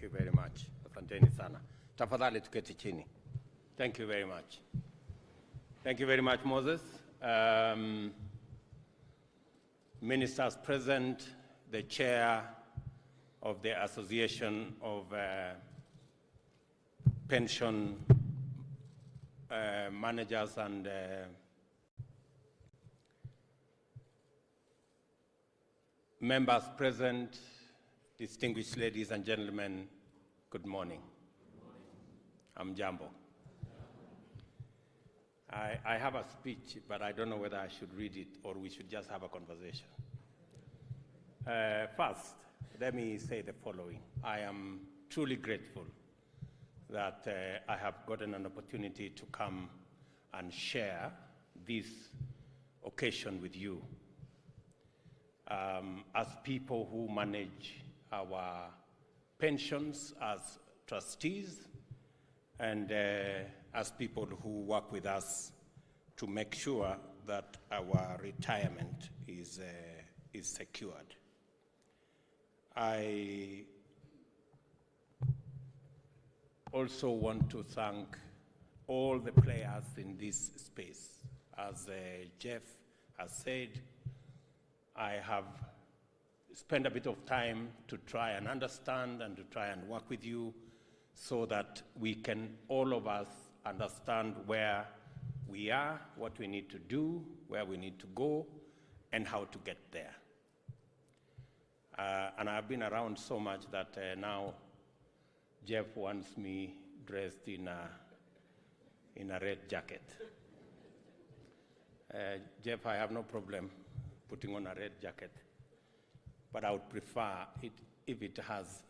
you very much. Asanteni sana. Tafadhali tuketi chini. Thank you very much. Thank you very much, Moses. Ministers present, the chair of the Association of Pension Managers and members present, distinguished ladies and gentlemen, good morning. I'm Jambo. I have a speech, but I don't know whether I should read it or we should just have a conversation. First, let me say the following. I am truly grateful that I have gotten an opportunity to come and share this occasion with you. As people who manage our pensions as trustees and as people who work with us to make sure that our retirement is secured. I also want to thank all the players in this space. As Jeff has said, I have spent a bit of time to try and understand and to try and work with you so that we can, all of us, understand where we are, what we need to do, where we need to go, and how to get there. And I've been around so much that now Jeff wants me dressed in a red jacket. Jeff, I have no problem putting on a red jacket, but I would prefer it if it has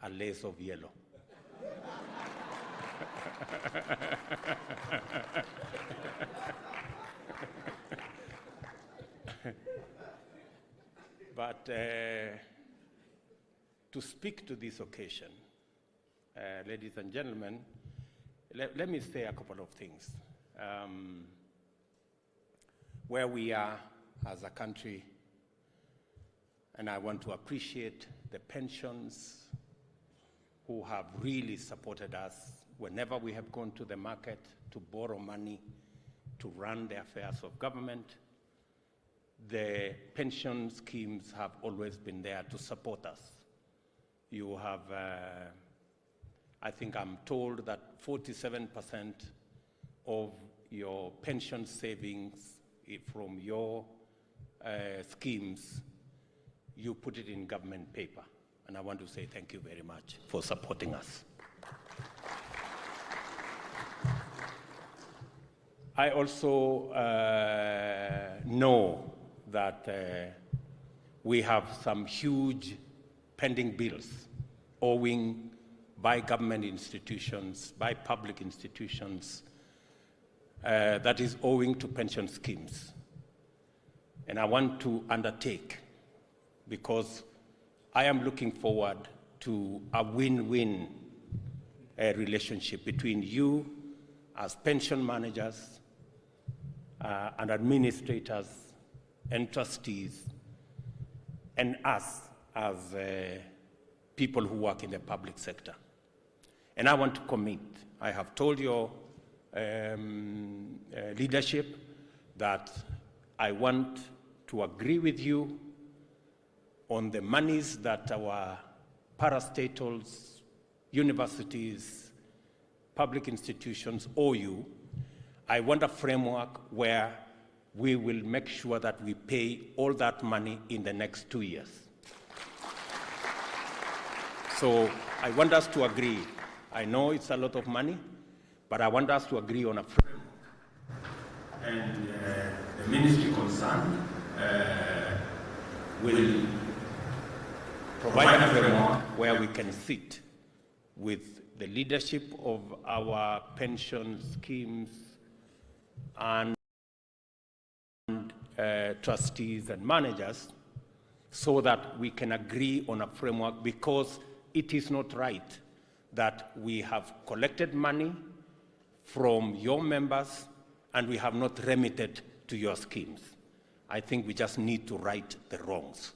a lace of yellow. But to speak to this occasion, ladies and gentlemen, let me say a couple of things. Where we are as a country, and I want to appreciate the pensions who have really supported us whenever we have gone to the market to borrow money to run the affairs of government. The pension schemes have always been there to support us. You have, I think I'm told that 47% of your pension savings from your schemes, you put it in government paper. And I want to say thank you very much for supporting us. I also know that we have some huge pending bills owing by government institutions, by public institutions, that is owing to pension schemes. And I want to undertake, because I am looking forward to a win-win relationship between you as pension managers and administrators and trustees and us as people who work in the public sector. And I want to commit. I have told your leadership that I want to agree with you on the monies that our parastatals, universities, public institutions owe you. I want a framework where we will make sure that we pay all that money in the next 2 years. So I want us to agree. I know it's a lot of money, but I want us to agree on a framework. And the ministry concerned will provide a framework where we can sit with the leadership of our pension schemes and trustees and managers so that we can agree on a framework, because it is not right that we have collected money from your members and we have not remitted to your schemes. I think we just need to right the wrongs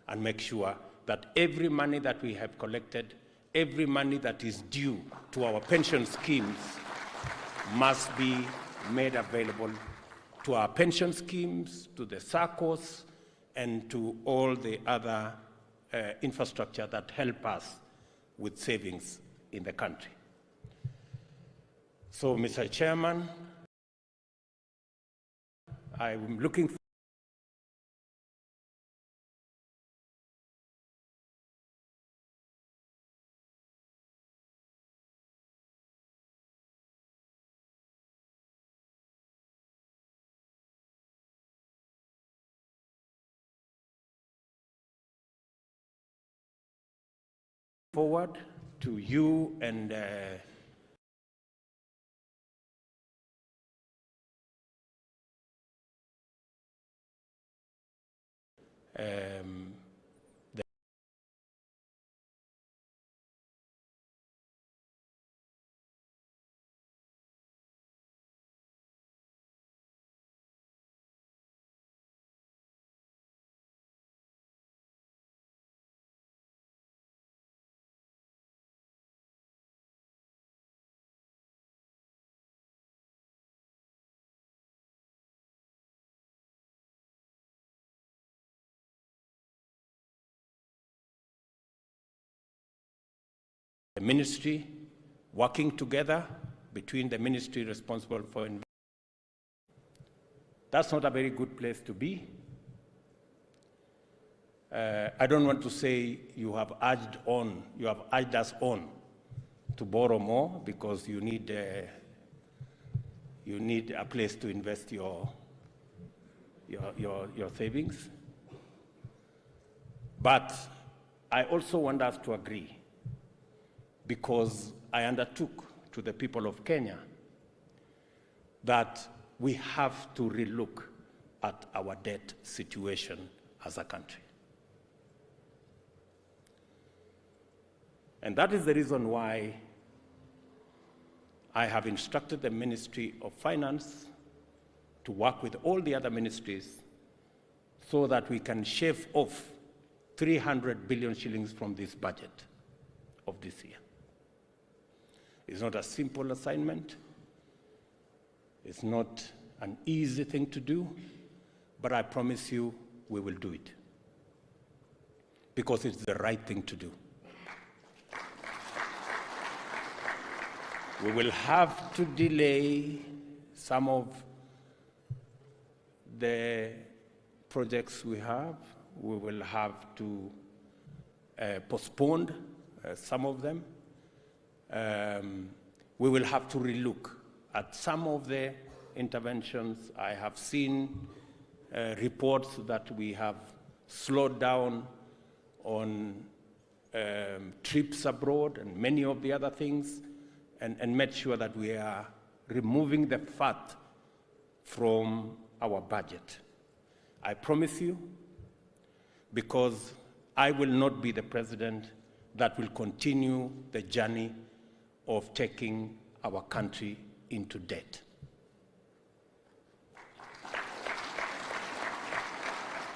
and make sure that every money that we have collected every money that is due to our pension schemes must be made available to our pension schemes, to the SACCOs, and to all the other infrastructure that help us with savings in the country. So, Mr. Chairman, I'm looking forward to you and the ministry working together between the ministry responsible for investment. That's not a very good place to be. I don't want to say you have urged us on to borrow more because you need a place to invest your savings. But I also want us to agree, because I undertook to the people of Kenya that we have to relook at our debt situation as a country. And that is the reason why I have instructed the Ministry of Finance to work with all the other ministries so that we can shave off 300 billion shillings from this budget of this year. It's not a simple assignment. It's not an easy thing to do, but I promise you we will do it because it's the right thing to do. We will have to delay some of the projects we have. We will have to postpone some of them. We will have to relook at some of the interventions. I have seen reports that we have slowed down on trips abroad and many of the other things, and made sure that we are removing the fat from our budget. I promise you, because I will not be the president that will continue the journey of taking our country into debt.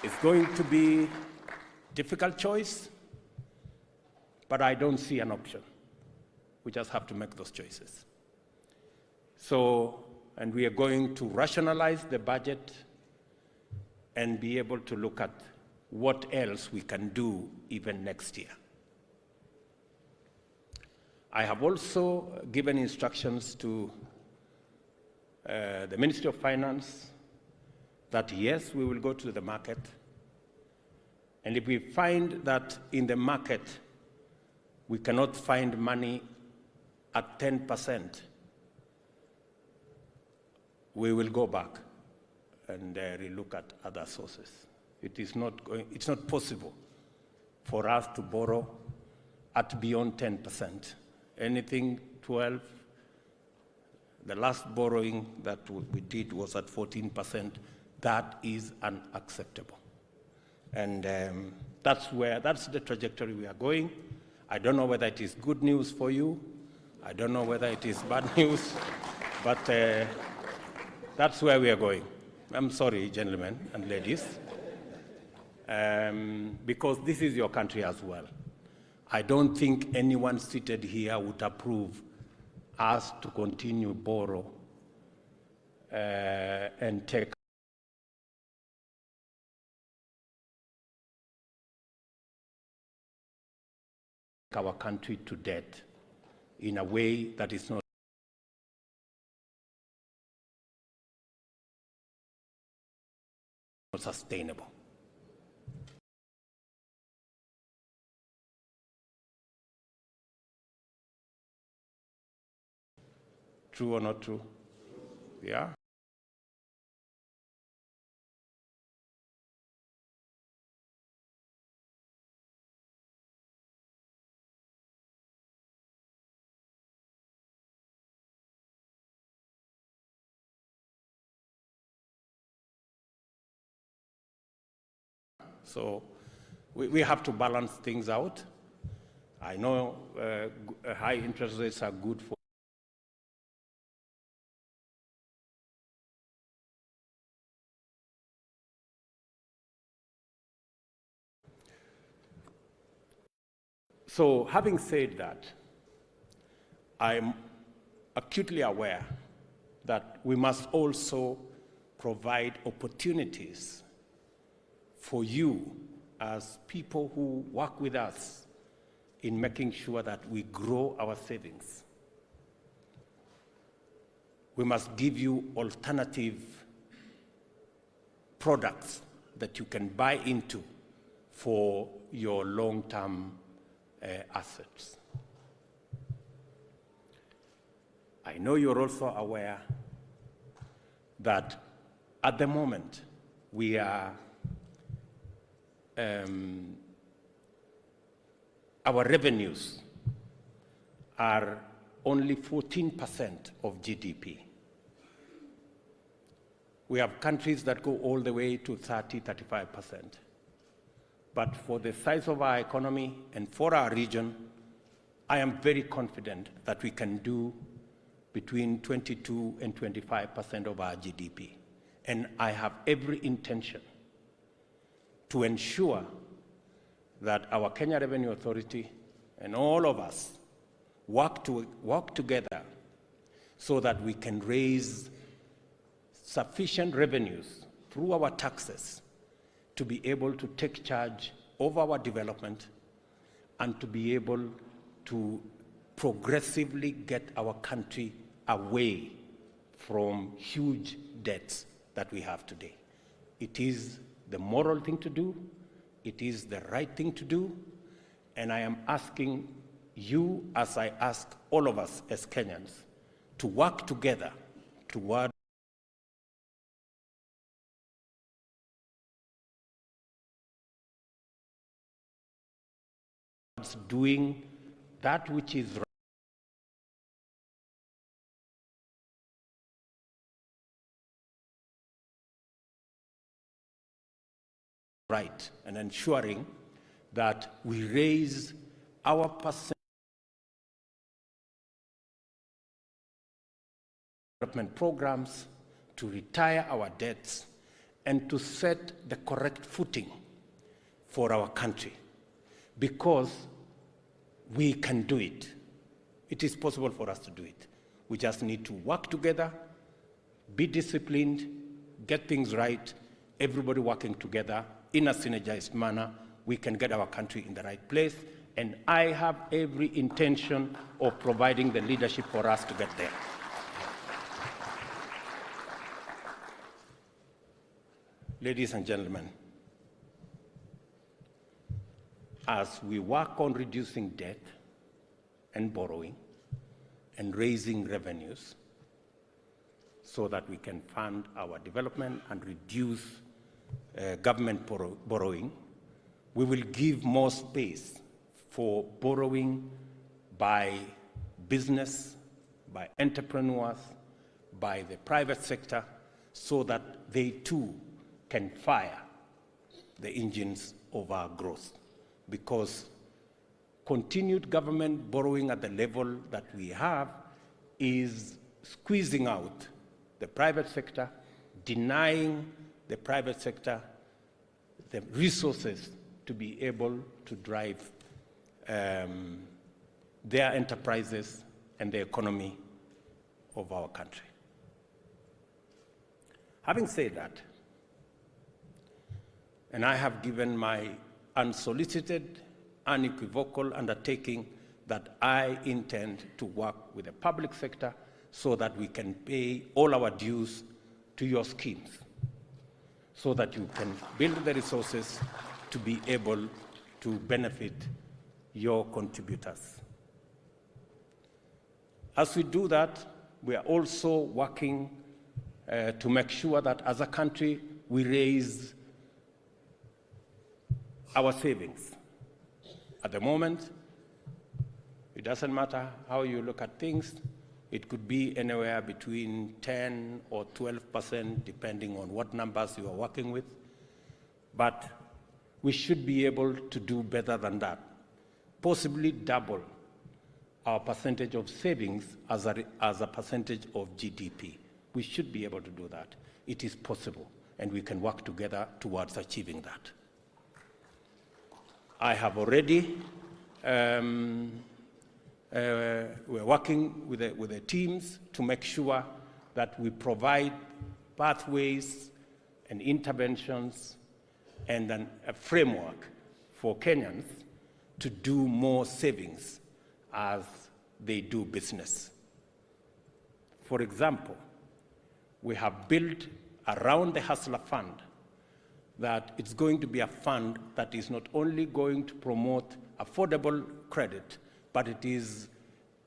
It's going to be a difficult choice, but I don't see an option. We just have to make those choices. So, and we are going to rationalize the budget and be able to look at what else we can do even next year. I have also given instructions to the Ministry of Finance that yes, we will go to the market, and if we find that in the market we cannot find money at 10%, we will go back and relook at other sources. It's not possible for us to borrow at beyond 10%. Anything 12, the last borrowing that we did was at 14%. That is unacceptable. And that's the trajectory we are going. I don't know whether it is good news for you. I don't know whether it is bad news, but that's where we are going. I'm sorry, gentlemen and ladies, because this is your country as well. I don't think anyone seated here would approve us to continue borrow and take our country to debt in a way that is not sustainable. True or not true? Yeah. So we have to balance things out. I know high interest rates are good for So having said that, I'm acutely aware that we must also provide opportunities for you as people who work with us in making sure that we grow our savings. We must give you alternative products that you can buy into for your long-term assets. I know you're also aware that at the moment we are our revenues are only 14% of GDP. We have countries that go all the way to 30, 35%. But for the size of our economy and for our region, I am very confident that we can do between 22 and 25% of our GDP. And I have every intention to ensure that our Kenya Revenue Authority and all of us work together so that we can raise sufficient revenues through our taxes to be able to take charge of our development and to be able to progressively get our country away from huge debts that we have today. It is the moral thing to do, it is the right thing to do, and I am asking you, as I ask all of us as Kenyans, to work together toward doing that which is right and ensuring that we raise our development programs to retire our debts and to set the correct footing for our country, because we can do it. It is possible for us to do it. We just need to work together, be disciplined, get things right, everybody working together in a synergized manner. We can get our country in the right place, and I have every intention of providing the leadership for us to get there. Ladies and gentlemen, as we work on reducing debt and borrowing and raising revenues so that we can fund our development and reduce government borrowing, we will give more space for borrowing by business, by entrepreneurs, by the private sector, so that they too can fire the engines of our growth. Because continued government borrowing at the level that we have is squeezing out the private sector, denying the private sector the resources to be able to drive their enterprises and the economy of our country. Having said that, and I have given my unsolicited, unequivocal undertaking that I intend to work with the public sector so that we can pay all our dues to your schemes, so that you can build the resources to be able to benefit your contributors. As we do that, we are also working to make sure that as a country we raise our savings. At the moment, it doesn't matter how you look at things. It could be anywhere between 10 or 12%, depending on what numbers you are working with. But we should be able to do better than that, possibly double our percentage of savings as a percentage of GDP. We should be able to do that. It is possible, and we can work together towards achieving that. I have already, we're working with the teams to make sure that we provide pathways and interventions and a framework for Kenyans to do more savings as they do business. For example, we have built around the Hustler Fund that it's going to be a fund that is not only going to promote affordable credit, but it is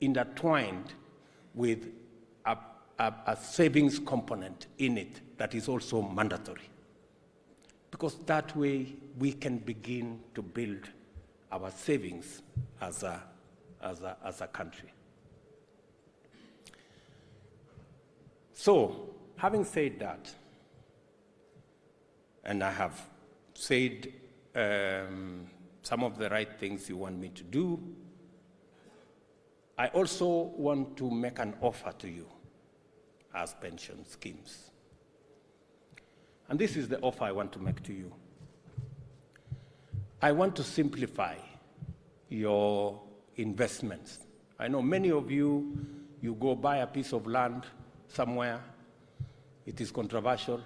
intertwined with a savings component in it that is also mandatory. Because that way we can begin to build our savings as a country. So, having said that, and I have said some of the right things you want me to do, I also want to make an offer to you as pension schemes. And this is the offer I want to make to you. I want to simplify your investments. I know many of you, you go buy a piece of land somewhere, it is controversial,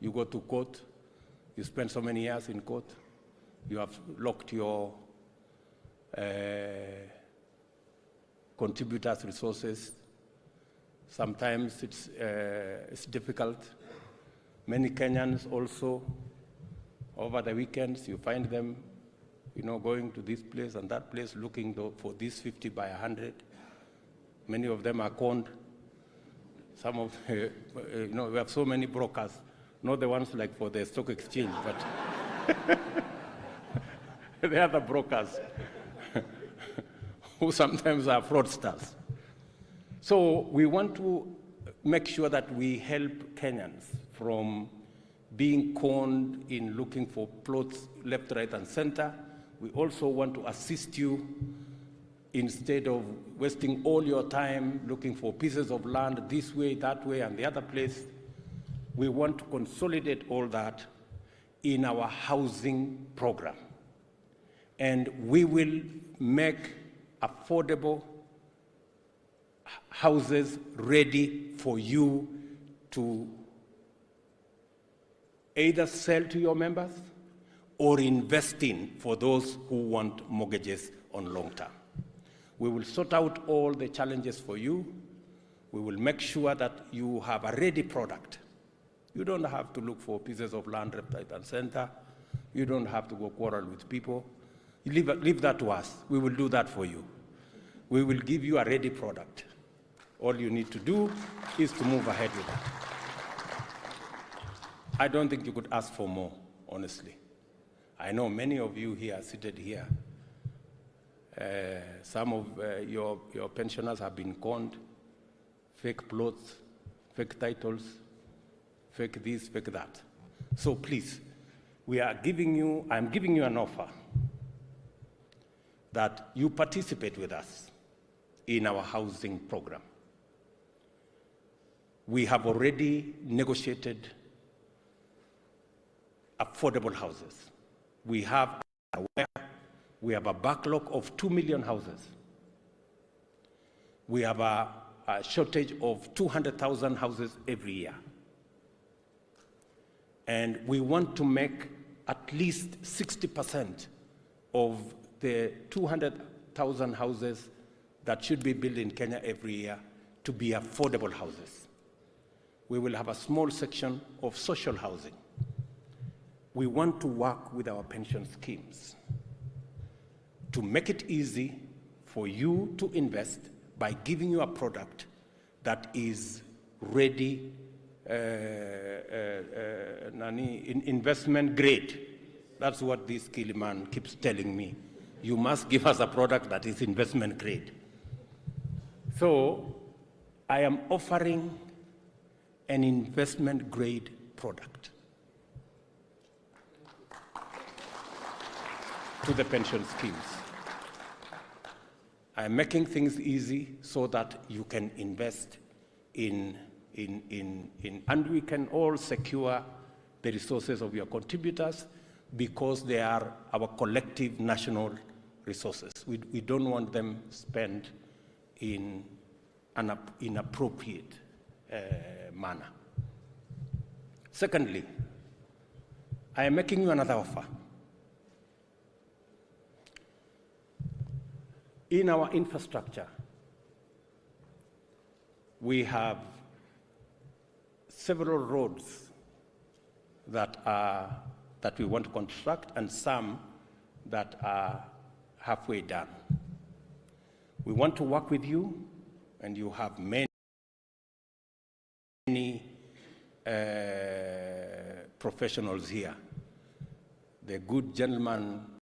you go to court, you spend so many years in court, you have locked your contributors' resources. Sometimes it's difficult. Many Kenyans also, over the weekends, you find them, going to this place and that place looking for this 50 by 100. Many of them are conned. Some of, we have so many brokers, not the ones like for the stock exchange, but the other brokers who sometimes are fraudsters. So we want to make sure that we help Kenyans from being conned in looking for plots left, right, and center. We also want to assist you instead of wasting all your time looking for pieces of land this way, that way, and the other place. We want to consolidate all that in our housing program. And we will make affordable houses ready for you to either sell to your members or invest in for those who want mortgages on long term. We will sort out all the challenges for you. We will make sure that you have a ready product. You don't have to look for pieces of land left, right, and center. You don't have to go quarrel with people. Leave that to us. We will do that for you. We will give you a ready product. All you need to do is to move ahead with that. I don't think you could ask for more, honestly. I know many of you here, seated here, some of your pensioners have been conned, fake plots, fake titles, fake this, fake that. So please, I'm giving you an offer that you participate with us in our housing program. We have already negotiated affordable houses. We have We have a backlog of 2 million houses. We have a shortage of 200,000 houses every year. And we want to make at least 60% of the 200,000 houses that should be built in Kenya every year to be affordable houses. We will have a small section of social housing. We want to work with our pension schemes to make it easy for you to invest by giving you a product that is ready, investment grade. That's what this Kiliman keeps telling me. You must give us a product that is investment grade. So I am offering an investment grade product to the pension schemes. I am making things easy so that you can invest and we can all secure the resources of your contributors because they are our collective national resources. We don't want them spent in an inappropriate manner. Secondly, I am making you another offer. In our infrastructure, we have several roads that we want to construct and some that are halfway done. We want to work with you, and you have many professionals here. The good gentleman